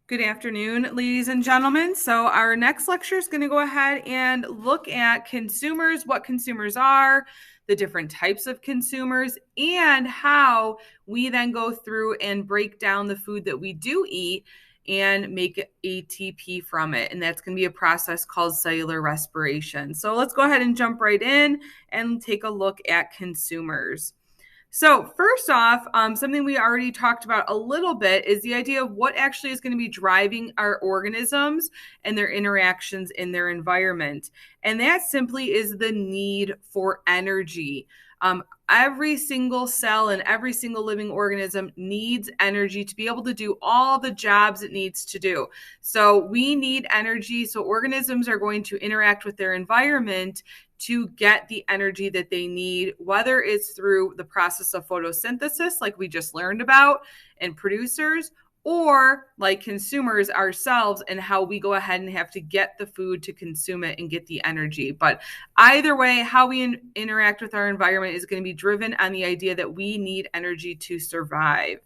Good afternoon, ladies and gentlemen. So our next lecture is going to go ahead and look at consumers, what consumers are, the different types of consumers, and how we then go through and break down the food that we do eat and make ATP from it. And that's going to be a process called cellular respiration. So let's go ahead and jump right in and take a look at consumers. So first off, something we already talked about a little bit is the idea of what actually is going to be driving our organisms and their interactions in their environment. And that simply is the need for energy. Every single cell and every single living organism needs energy to be able to do all the jobs it needs to do. So we need energy. So organisms are going to interact with their environment to get the energy that they need, whether it's through the process of photosynthesis, like we just learned about, and producers, or like consumers ourselves and how we go ahead and have to get the food to consume it and get the energy. But either way, how we interact with our environment is going to be driven on the idea that we need energy to survive.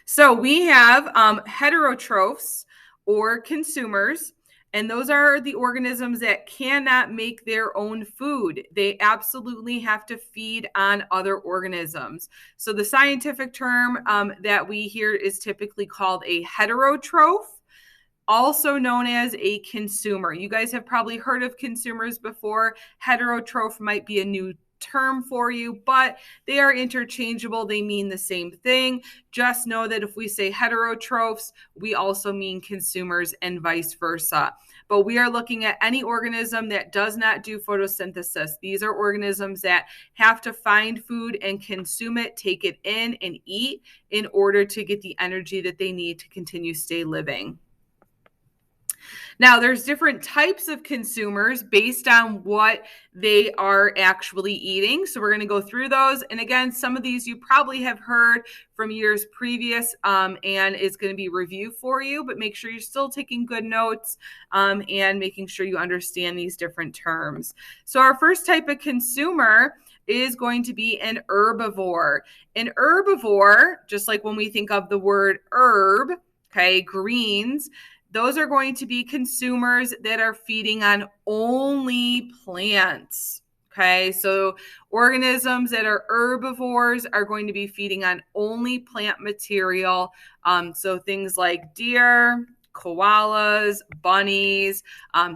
So we have heterotrophs or consumers. And those are the organisms that cannot make their own food. They absolutely have to feed on other organisms. So the scientific term that we hear is typically called a heterotroph, also known as a consumer. You guys have probably heard of consumers before. Heterotroph might be a new term for you, but they are interchangeable. They mean the same thing. Just know that if we say heterotrophs, we also mean consumers and vice versa. But we are looking at any organism that does not do photosynthesis. These are organisms that have to find food and consume it, take it in and eat in order to get the energy that they need to continue stay living. Now, there's different types of consumers based on what they are actually eating. So we're going to go through those. And again, some of these you probably have heard from years previous and is going to be review for you, but make sure you're still taking good notes and making sure you understand these different terms. So our first type of consumer is going to be an herbivore. An herbivore, just like when we think of the word herb, okay, greens, those are going to be consumers that are feeding on only plants. Okay, so organisms that are herbivores are going to be feeding on only plant material. So things like deer, koalas, bunnies,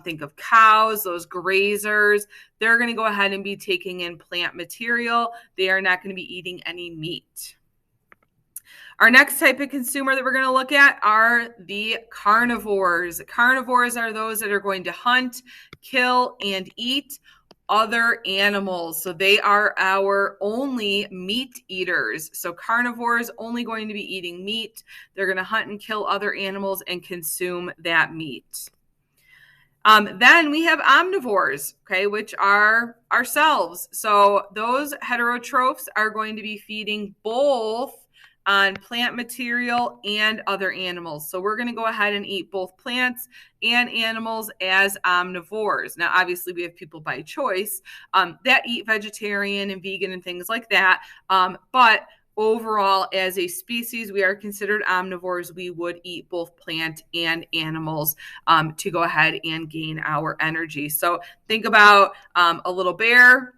think of cows, those grazers. They're going to go ahead and be taking in plant material. They are not going to be eating any meat. Our next type of consumer that we're going to look at are the carnivores. Carnivores are those that are going to hunt, kill, and eat other animals. So they are our only meat eaters. So carnivores only going to be eating meat. They're going to hunt and kill other animals and consume that meat. Then we have omnivores, okay, which are ourselves. So those heterotrophs are going to be feeding both on plant material and other animals. So we're going to go ahead and eat both plants and animals as omnivores. Now, obviously, we have people by choice that eat vegetarian and vegan and things like that. But overall, as a species, we are considered omnivores. We would eat both plant and animals to go ahead and gain our energy. So think about a little bear,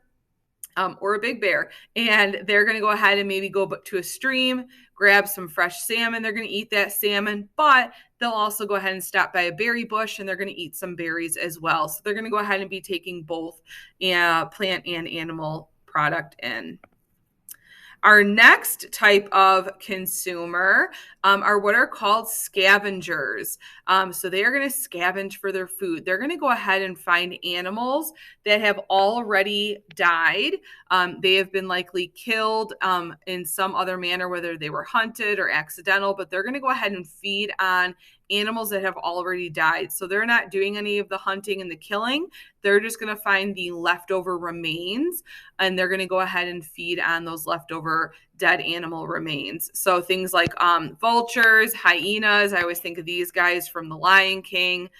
or a big bear, and they're going to go ahead and maybe go to a stream, grab some fresh salmon. They're going to eat that salmon, but they'll also go ahead and stop by a berry bush and they're going to eat some berries as well. So they're going to go ahead and be taking both plant and animal product in. Our next type of consumer are what are called scavengers. So they are going to scavenge for their food. They're going to go ahead and find animals that have already died. They have been likely killed in some other manner, whether they were hunted or accidental, but they're going to go ahead and feed on animals that have already died. So they're not doing any of the hunting and the killing. They're just going to find the leftover remains and they're going to go ahead and feed on those leftover dead animal remains. So things like vultures, hyenas. I always think of these guys from The Lion King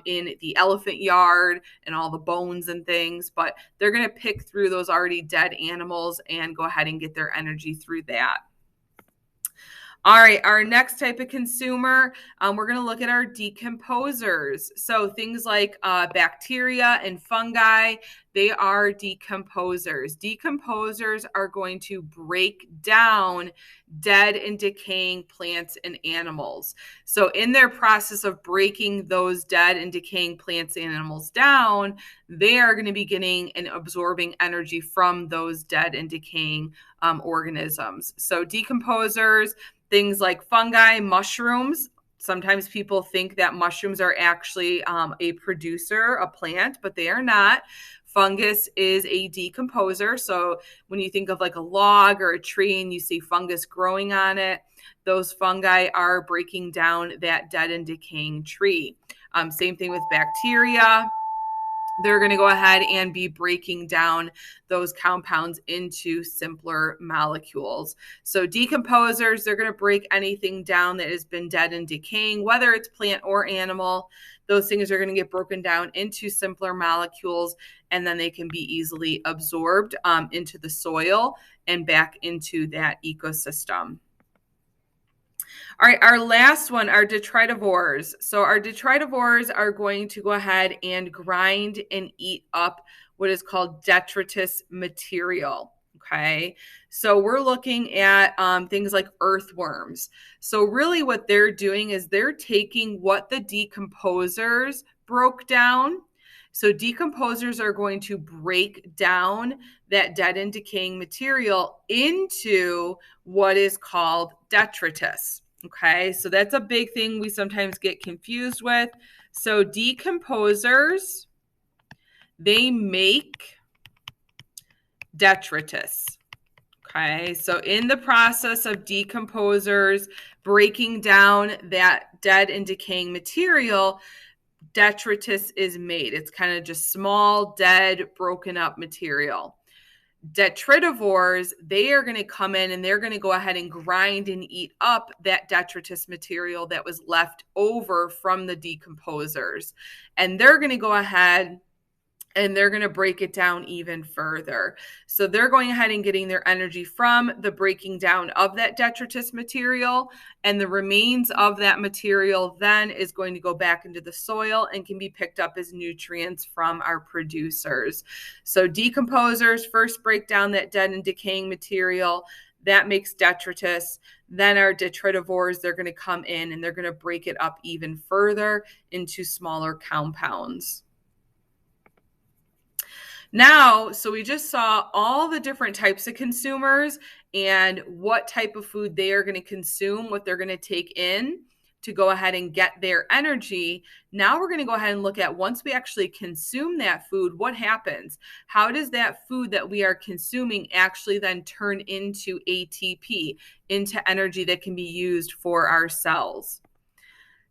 in the elephant yard and all the bones and things, but they're going to pick through those already dead animals and go ahead and get their energy through that. All right, our next type of consumer, we're going to look at our decomposers. So things like bacteria and fungi, they are decomposers. Decomposers are going to break down dead and decaying plants and animals. So in their process of breaking those dead and decaying plants and animals down, they are going to be getting and absorbing energy from those dead and decaying organisms. So decomposers, things like fungi, mushrooms. Sometimes people think that mushrooms are actually a producer, a plant, but they are not. Fungus is a decomposer. So when you think of like a log or a tree and you see fungus growing on it, those fungi are breaking down that dead and decaying tree. Same thing with bacteria. They're going to go ahead and be breaking down those compounds into simpler molecules. So decomposers, they're going to break anything down that has been dead and decaying, whether it's plant or animal. Those things are going to get broken down into simpler molecules, and then they can be easily absorbed into the soil and back into that ecosystem. All right, our last one are detritivores. So our detritivores are going to go ahead and grind and eat up what is called detritus material. Okay, so we're looking at things like earthworms. So really what they're doing is they're taking what the decomposers broke down. So decomposers are going to break down that dead and decaying material into what is called detritus. Okay, so that's a big thing we sometimes get confused with. So decomposers, they make detritus. Okay, so in the process of decomposers breaking down that dead and decaying material, detritus is made. It's kind of just small, dead, broken up material. Detritivores, they are going to come in and they're going to go ahead and grind and eat up that detritus material that was left over from the decomposers. And they're going to go ahead and they're going to break it down even further. So they're going ahead and getting their energy from the breaking down of that detritus material, and the remains of that material then is going to go back into the soil and can be picked up as nutrients from our producers. So decomposers first break down that dead and decaying material. That makes detritus. Then our detritivores, they're going to come in and they're going to break it up even further into smaller compounds. Now, so we just saw all the different types of consumers and what type of food they are going to consume, what they're going to take in to go ahead and get their energy. Now we're going to go ahead and look at, once we actually consume that food, what happens? How does that food that we are consuming actually then turn into ATP, into energy that can be used for our cells?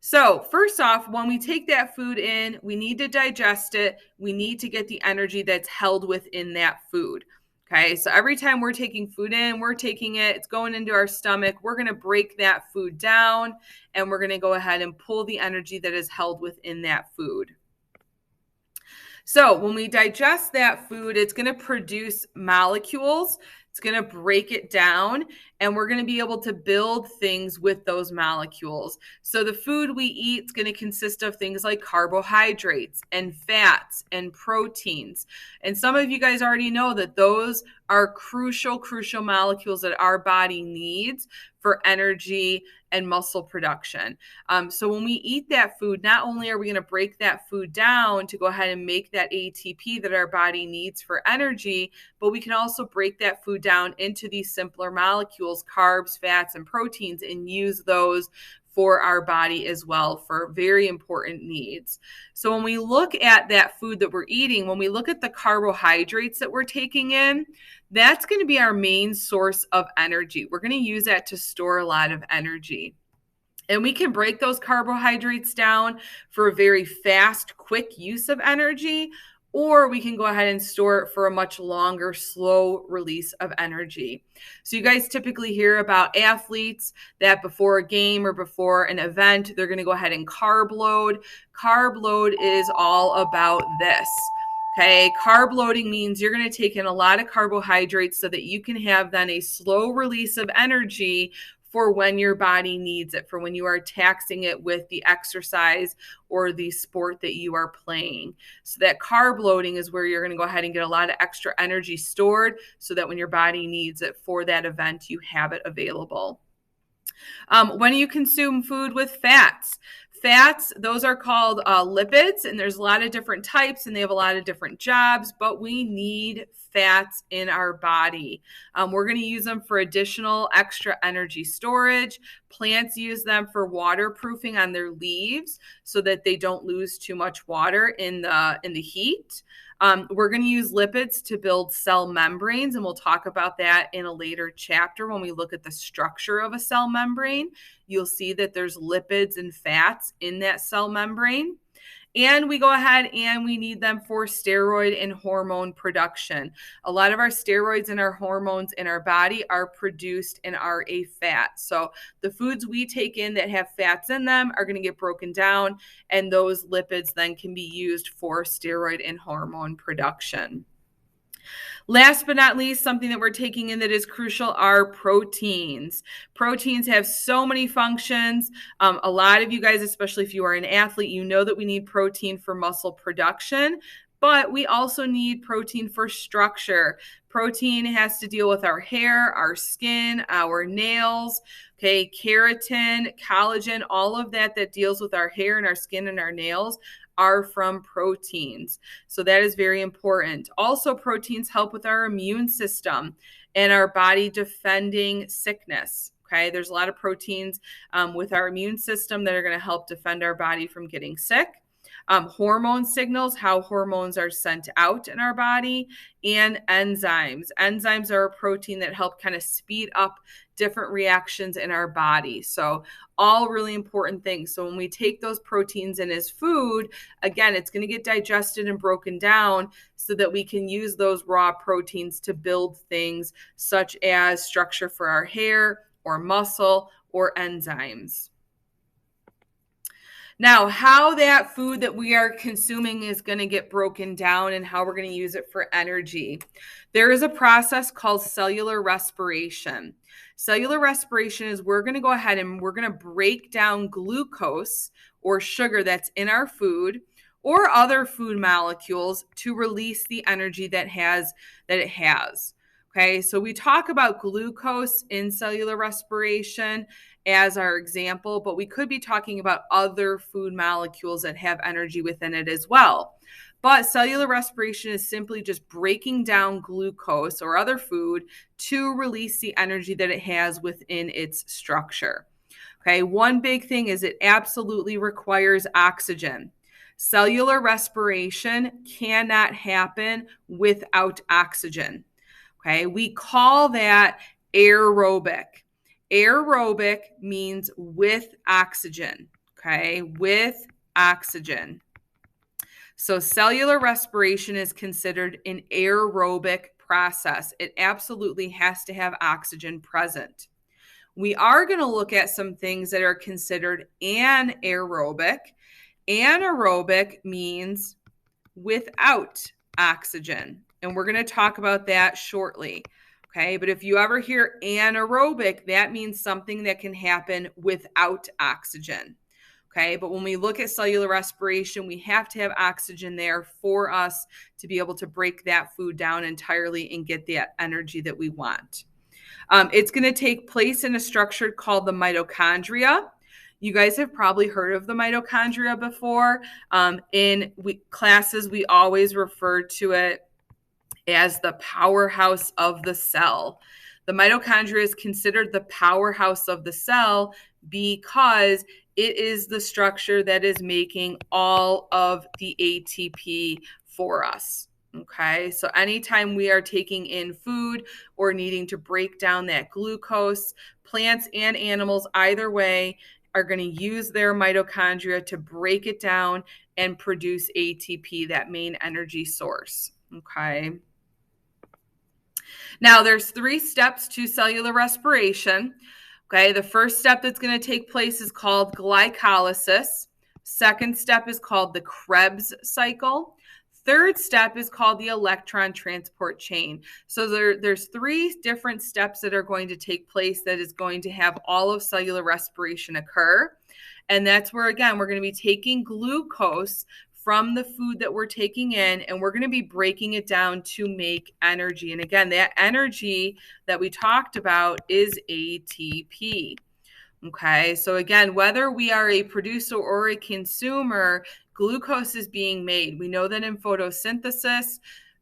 So first off, when we take that food in, we need to digest it. We need to get the energy that's held within that food. Okay, so every time we're taking food in, we're taking it, it's going into our stomach. We're going to break that food down and we're going to go ahead and pull the energy that is held within that food. So when we digest that food, it's going to produce molecules. It's going to break it down, and we're going to be able to build things with those molecules. So the food we eat is going to consist of things like carbohydrates and fats and proteins. And some of you guys already know that those are crucial molecules that our body needs for energy and muscle production. So when we eat that food, not only are we going to break that food down to go ahead and make that ATP that our body needs for energy, but we can also break that food down into these simpler molecules, carbs, fats, and proteins, and use those for our body as well for very important needs. So when we look at that food that we're eating, when we look at the carbohydrates that we're taking in, that's going to be our main source of energy. We're going to use that to store a lot of energy. And we can break those carbohydrates down for a very fast, quick use of energy, or we can go ahead and store it for a much longer, slow release of energy. So you guys typically hear about athletes that before a game or before an event, they're going to go ahead and carb load. Carb load is all about this. Okay, carb loading means you're going to take in a lot of carbohydrates so that you can have then a slow release of energy for when your body needs it, for when you are taxing it with the exercise or the sport that you are playing. So that carb loading is where you're going to go ahead and get a lot of extra energy stored so that when your body needs it for that event, you have it available. When you consume food with fats, those are called lipids, and there's a lot of different types, and they have a lot of different jobs, but we need fats in our body. We're going to use them for additional extra energy storage. Plants use them for waterproofing on their leaves so that they don't lose too much water in the heat. We're going to use lipids to build cell membranes, and we'll talk about that in a later chapter when we look at the structure of a cell membrane. You'll see that there's lipids and fats in that cell membrane. And we go ahead and we need them for steroid and hormone production. A lot of our steroids and our hormones in our body are produced and are a fat. So the foods we take in that have fats in them are going to get broken down, and those lipids then can be used for steroid and hormone production. Last but not least, something that we're taking in that is crucial are proteins. Proteins have so many functions. A lot of you guys, especially if you are an athlete, you know that we need protein for muscle production, but we also need protein for structure. Protein has to deal with our hair, our skin, our nails, okay, keratin, collagen, all of that deals with our hair and our skin and our nails are from proteins. So that is very important. Also, proteins help with our immune system and our body defending sickness. Okay, there's a lot of proteins with our immune system that are going to help defend our body from getting sick. Hormone signals, how hormones are sent out in our body, and enzymes. Enzymes are a protein that help kind of speed up different reactions in our body. So all really important things. So when we take those proteins in as food, again, it's going to get digested and broken down so that we can use those raw proteins to build things such as structure for our hair or muscle or enzymes. Now, how that food that we are consuming is going to get broken down and how we're going to use it for energy. There is a process called cellular respiration. Cellular respiration is we're going to go ahead and we're going to break down glucose or sugar that's in our food or other food molecules to release the energy that it has. Okay, so we talk about glucose in cellular respiration as our example, but we could be talking about other food molecules that have energy within it as well. But cellular respiration is simply just breaking down glucose or other food to release the energy that it has within its structure. Okay, one big thing is it absolutely requires oxygen. Cellular respiration cannot happen without oxygen. Okay, we call that aerobic. Aerobic means with oxygen, okay, with oxygen. So cellular respiration is considered an aerobic process. It absolutely has to have oxygen present. We are going to look at some things that are considered anaerobic. Anaerobic means without oxygen, and we're going to talk about that shortly. Okay, but if you ever hear anaerobic, that means something that can happen without oxygen. Okay, but when we look at cellular respiration, we have to have oxygen there for us to be able to break that food down entirely and get that energy that we want. It's going to take place in a structure called the mitochondria. You guys have probably heard of the mitochondria before. In classes, we always refer to it as the powerhouse of the cell. The mitochondria is considered the powerhouse of the cell because it is the structure that is making all of the ATP for us. Okay, so anytime we are taking in food or needing to break down that glucose, plants and animals, either way, are going to use their mitochondria to break it down and produce ATP, that main energy source. Okay. Now, there's 3 steps to cellular respiration. Okay, the first step that's going to take place is called glycolysis. Second step is called the Krebs cycle. Third step is called the electron transport chain. So there's three different steps that are going to take place that is going to have all of cellular respiration occur. And that's where, again, we're going to be taking glucose from the food that we're taking in, and we're going to be breaking it down to make energy. And again, that energy that we talked about is ATP. Okay, so again, whether we are a producer or a consumer, glucose is being made. We know that in photosynthesis,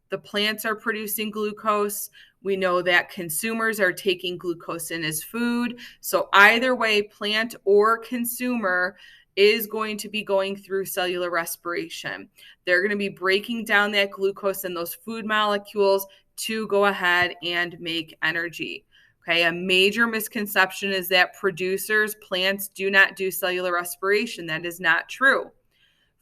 the plants are producing glucose. We know that consumers are taking glucose in as food. So either way, plant or consumer is going to be going through cellular respiration. They're going to be breaking down that glucose and those food molecules to go ahead and make energy. Okay, a major misconception is that producers, plants, do not do cellular respiration. That is not true.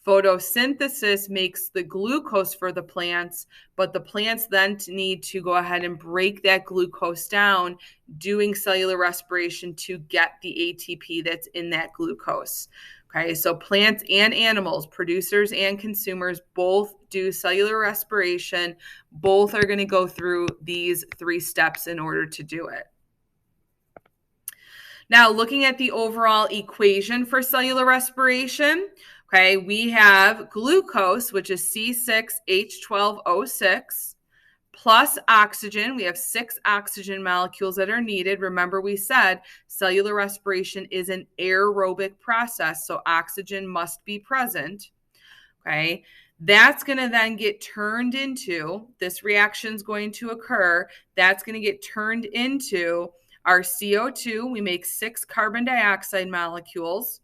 Photosynthesis makes the glucose for the plants, but the plants then need to go ahead and break that glucose down, doing cellular respiration to get the ATP that's in that glucose. Okay, so plants and animals, producers and consumers, both do cellular respiration. Both are going to go through these three steps in order to do it. Now, looking at the overall equation for cellular respiration, okay, we have glucose, which is C6H12O6, plus oxygen. We have 6 oxygen molecules that are needed. Remember, we said cellular respiration is an aerobic process, so oxygen must be present. Okay, that's going to then get turned into, this reaction is going to occur, that's going to get turned into our CO2. We make 6 carbon dioxide molecules.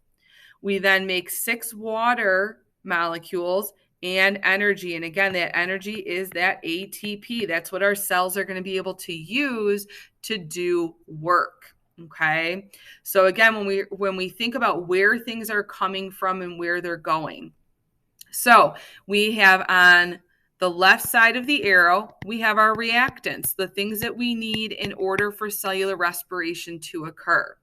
We then make 6 water molecules and energy. And again, that energy is that ATP. That's what our cells are going to be able to use to do work. Okay. So again, when we think about where things are coming from and where they're going. So we have on the left side of the arrow, we have our reactants, the things that we need in order for cellular respiration to occur.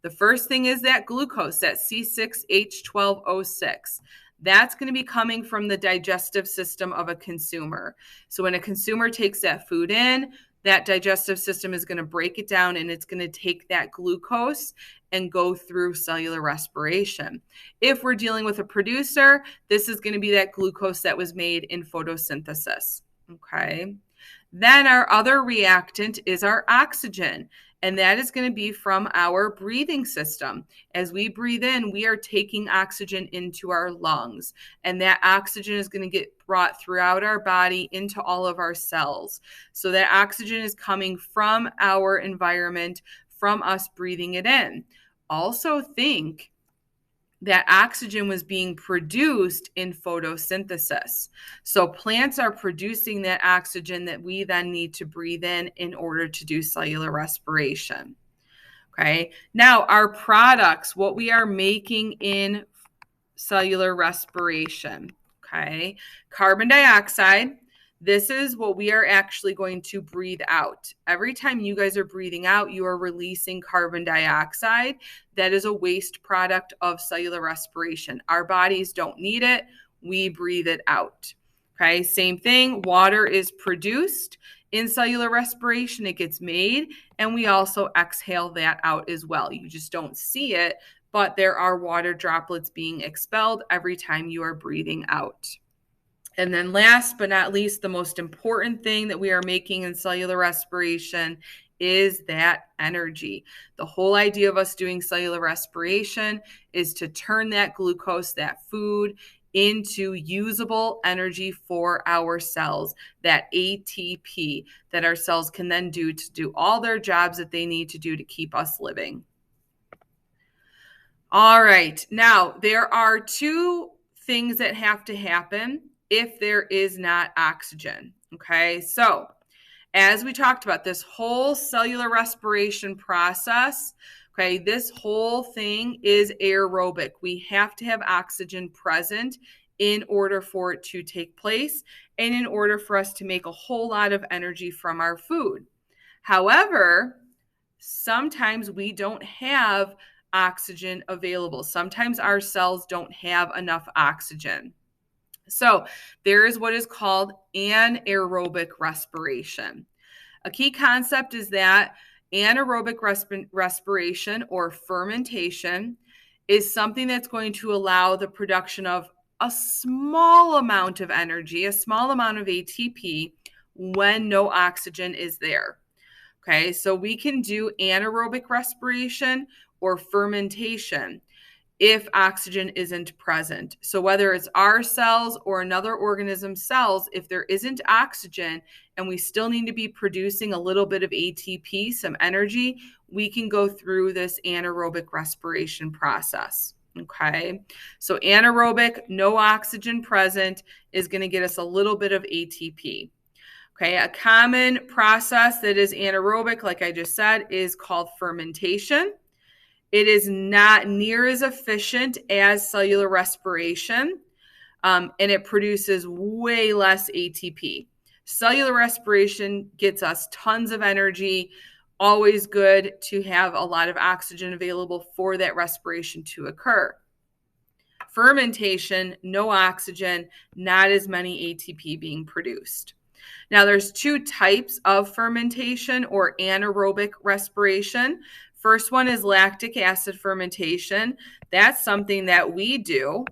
The first thing is that glucose, that C6H12O6. That's going to be coming from the digestive system of a consumer. So when a consumer takes that food in, that digestive system is going to break it down and it's going to take that glucose and go through cellular respiration. If we're dealing with a producer, this is going to be that glucose that was made in photosynthesis. Okay. Then our other reactant is our oxygen, and that is going to be from our breathing system. As we breathe in, we are taking oxygen into our lungs, and that oxygen is going to get brought throughout our body into all of our cells. So that oxygen is coming from our environment, from us breathing it in. Also think that oxygen was being produced in photosynthesis. So plants are producing that oxygen that we then need to breathe in order to do cellular respiration. Okay. Now our products, what we are making in cellular respiration. Okay. Carbon dioxide. This is what we are actually going to breathe out. Every time you guys are breathing out, you are releasing carbon dioxide. That is a waste product of cellular respiration. Our bodies don't need it. We breathe it out. Okay, same thing. Water is produced in cellular respiration. It gets made, and we also exhale that out as well. You just don't see it, but there are water droplets being expelled every time you are breathing out. And then last but not least, the most important thing that we are making in cellular respiration is that energy. The whole idea of us doing cellular respiration is to turn that glucose, that food, into usable energy for our cells, that ATP that our cells can then do to do all their jobs that they need to do to keep us living. All right, now there are 2 things that have to happen if there is not oxygen. Okay, so as we talked about, this whole cellular respiration process, okay, this whole thing is aerobic. We have to have oxygen present in order for it to take place and in order for us to make a whole lot of energy from our food. However, sometimes we don't have oxygen available. Sometimes our cells don't have enough oxygen. So there is what is called anaerobic respiration. A key concept is that anaerobic respiration or fermentation is something that's going to allow the production of a small amount of energy, a small amount of ATP when no oxygen is there. Okay, so we can do anaerobic respiration or fermentation if oxygen isn't present. So whether it's our cells or another organism's cells, if there isn't oxygen and we still need to be producing a little bit of ATP, some energy, we can go through this anaerobic respiration process. Okay, so anaerobic, no oxygen present, is going to get us a little bit of ATP. Okay, a common process that is anaerobic, like I just said, is called fermentation. It is not near as efficient as cellular respiration, and it produces way less ATP. Cellular respiration gets us tons of energy, always good to have a lot of oxygen available for that respiration to occur. Fermentation, no oxygen, not as many ATP being produced. Now, there's two types of fermentation or anaerobic respiration. First one is lactic acid fermentation. That's something that we do.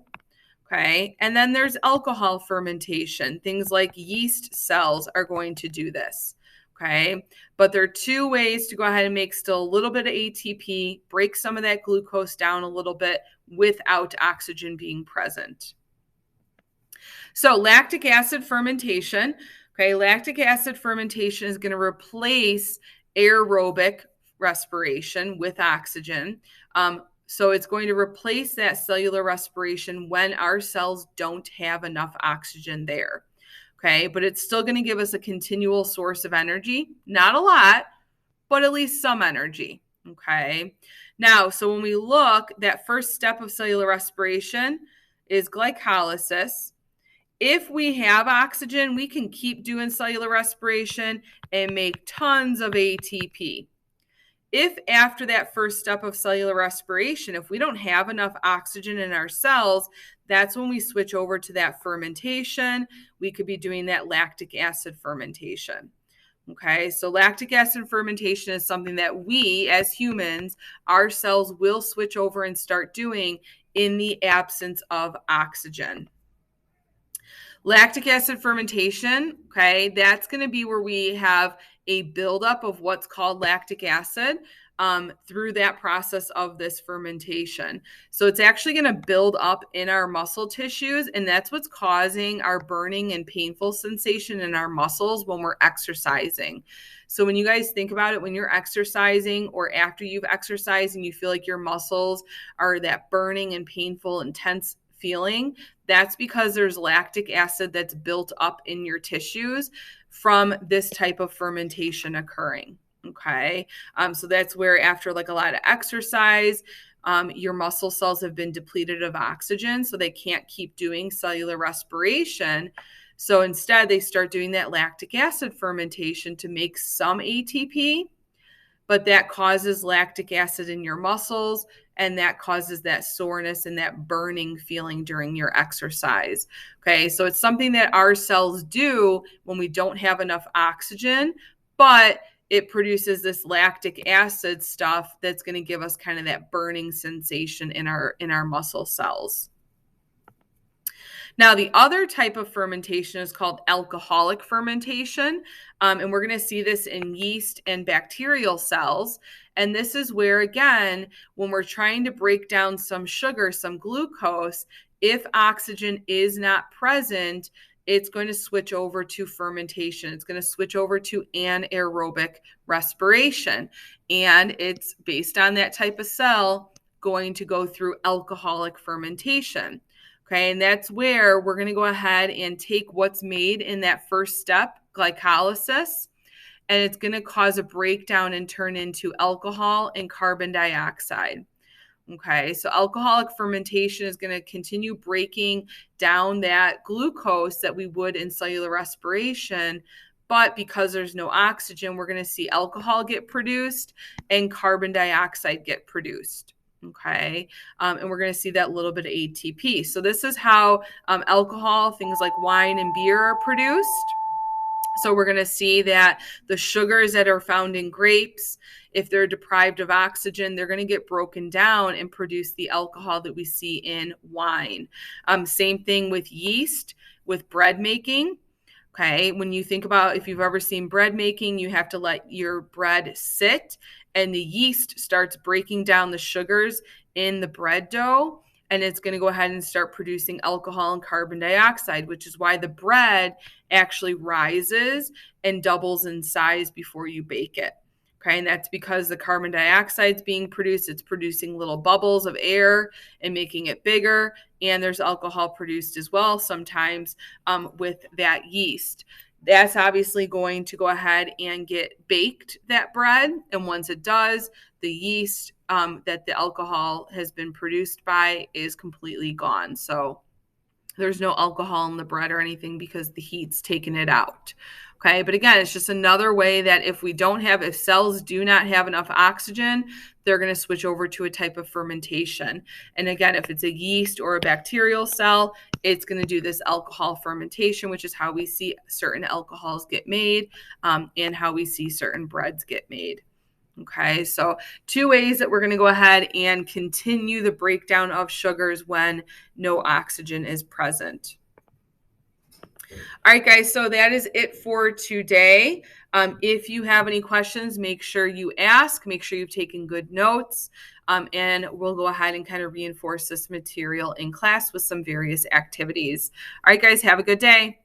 Okay. And then there's alcohol fermentation. Things like yeast cells are going to do this. Okay. But there are two ways to go ahead and make still a little bit of ATP, break some of that glucose down a little bit without oxygen being present. So lactic acid fermentation. Okay, lactic acid fermentation is going to replace aerobic respiration with oxygen. So it's going to replace that cellular respiration when our cells don't have enough oxygen there. Okay, but it's still going to give us a continual source of energy. Not a lot, but at least some energy. Okay, now, so when we look, that first step of cellular respiration is glycolysis. If we have oxygen, we can keep doing cellular respiration and make tons of ATP. If after that first step of cellular respiration, if we don't have enough oxygen in our cells, that's when we switch over to that fermentation. We could be doing that lactic acid fermentation. Okay, so lactic acid fermentation is something that we as humans, our cells will switch over and start doing in the absence of oxygen. Lactic acid fermentation, okay, that's going to be where we have a buildup of what's called lactic acid through that process of this fermentation. So it's actually going to build up in our muscle tissues, and that's what's causing our burning and painful sensation in our muscles when we're exercising. So when you guys think about it, when you're exercising or after you've exercised and you feel like your muscles are that burning and painful, intense feeling, that's because there's lactic acid that's built up in your tissues from this type of fermentation occurring. Okay. So that's where after like a lot of exercise, your muscle cells have been depleted of oxygen, so they can't keep doing cellular respiration. So instead, they start doing that lactic acid fermentation to make some ATP, but that causes lactic acid in your muscles, and that causes that soreness and that burning feeling during your exercise. Okay, so it's something that our cells do when we don't have enough oxygen, but it produces this lactic acid stuff that's going to give us kind of that burning sensation in our muscle cells. Now, the other type of fermentation is called alcoholic fermentation, and we're going to see this in yeast and bacterial cells. And this is where, again, when we're trying to break down some sugar, some glucose, if oxygen is not present, it's going to switch over to fermentation. It's going to switch over to anaerobic respiration. And it's based on that type of cell going to go through alcoholic fermentation. Okay, and that's where we're going to go ahead and take what's made in that first step, glycolysis, and it's going to cause a breakdown and turn into alcohol and carbon dioxide. Okay, so alcoholic fermentation is going to continue breaking down that glucose that we would in cellular respiration, but because there's no oxygen, we're going to see alcohol get produced and carbon dioxide get produced. Okay. And we're going to see that little bit of ATP. So this is how alcohol, things like wine and beer are produced. So we're going to see that the sugars that are found in grapes, if they're deprived of oxygen, they're going to get broken down and produce the alcohol that we see in wine. Same thing with yeast, with bread making. Okay, when you think about if you've ever seen bread making, you have to let your bread sit and the yeast starts breaking down the sugars in the bread dough, and it's going to go ahead and start producing alcohol and carbon dioxide, which is why the bread actually rises and doubles in size before you bake it. Okay, and that's because the carbon dioxide is being produced. It's producing little bubbles of air and making it bigger. And there's alcohol produced as well sometimes with that yeast. That's obviously going to go ahead and get baked, that bread. And once it does, the yeast that the alcohol has been produced by is completely gone. So there's no alcohol in the bread or anything because the heat's taken it out. Okay, but again, it's just another way that if cells do not have enough oxygen, they're going to switch over to a type of fermentation. And again, if it's a yeast or a bacterial cell, it's going to do this alcohol fermentation, which is how we see certain alcohols get made and how we see certain breads get made. Okay, so 2 ways that we're going to go ahead and continue the breakdown of sugars when no oxygen is present. All right, guys, so that is it for today. If you have any questions, make sure you ask. Make sure you've taken good notes, and we'll go ahead and kind of reinforce this material in class with some various activities. All right, guys, have a good day.